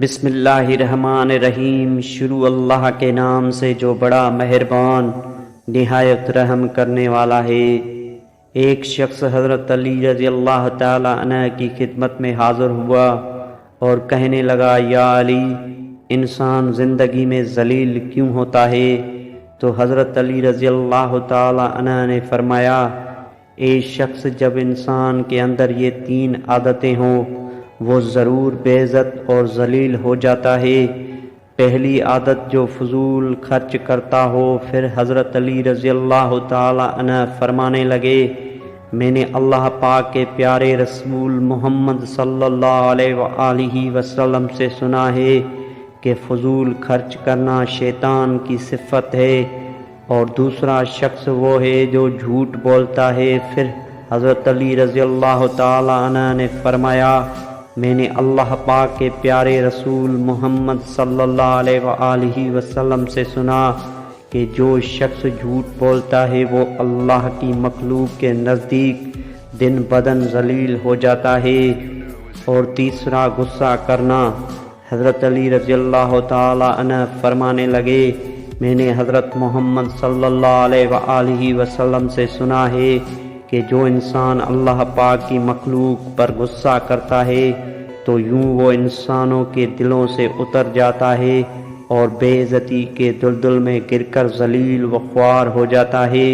بسم اللہ الرحمن الرحیم۔ شروع اللہ کے نام سے جو بڑا مہربان نہایت رحم کرنے والا ہے۔ ایک شخص حضرت علی رضی اللہ تعالی عنہ کی خدمت میں حاضر ہوا اور کہنے لگا، یا علی، انسان زندگی میں ذلیل کیوں ہوتا ہے؟ تو حضرت علی رضی اللہ تعالی عنہ نے فرمایا، اے شخص، جب انسان کے اندر یہ تین عادتیں ہوں وہ ضرور بے عزت اور ذلیل ہو جاتا ہے۔ پہلی عادت جو فضول خرچ کرتا ہو۔ پھر حضرت علی رضی اللہ تعالی عنہ فرمانے لگے، میں نے اللہ پاک کے پیارے رسول محمد صلی اللہ علیہ وآلہ وسلم سے سنا ہے کہ فضول خرچ کرنا شیطان کی صفت ہے، اور دوسرا شخص وہ ہے جو جھوٹ بولتا ہے۔ پھر حضرت علی رضی اللہ تعالی عنہ نے فرمایا، میں نے اللہ پاک کے پیارے رسول محمد صلی اللہ علیہ وآلہ وسلم سے سنا کہ جو شخص جھوٹ بولتا ہے وہ اللہ کی مخلوق کے نزدیک دن بدن ذلیل ہو جاتا ہے۔ اور تیسرا غصہ کرنا۔ حضرت علی رضی اللہ تعالی عنہ فرمانے لگے، میں نے حضرت محمد صلی اللہ علیہ وآلہ وسلم سے سنا ہے کہ جو انسان اللہ پاک کی مخلوق پر غصہ کرتا ہے تو یوں وہ انسانوں کے دلوں سے اتر جاتا ہے اور بے عزتی کے دلدل میں گر کر ذلیل و خوار ہو جاتا ہے۔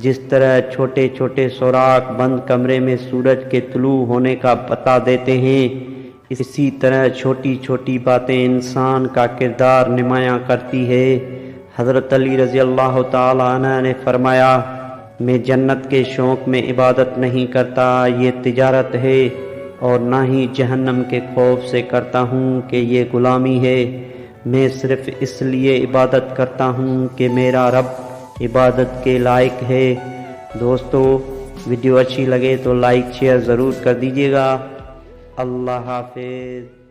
جس طرح چھوٹے چھوٹے سوراخ بند کمرے میں سورج کے طلوع ہونے کا پتہ دیتے ہیں، اسی طرح چھوٹی چھوٹی باتیں انسان کا کردار نمایاں کرتی ہے۔ حضرت علی رضی اللہ تعالی عنہ نے فرمایا، میں جنت کے شوق میں عبادت نہیں کرتا، یہ تجارت ہے، اور نہ ہی جہنم کے خوف سے کرتا ہوں کہ یہ غلامی ہے۔ میں صرف اس لیے عبادت کرتا ہوں کہ میرا رب عبادت کے لائق ہے۔ دوستو، ویڈیو اچھی لگے تو لائک شیئر ضرور کر دیجیے گا۔ اللہ حافظ۔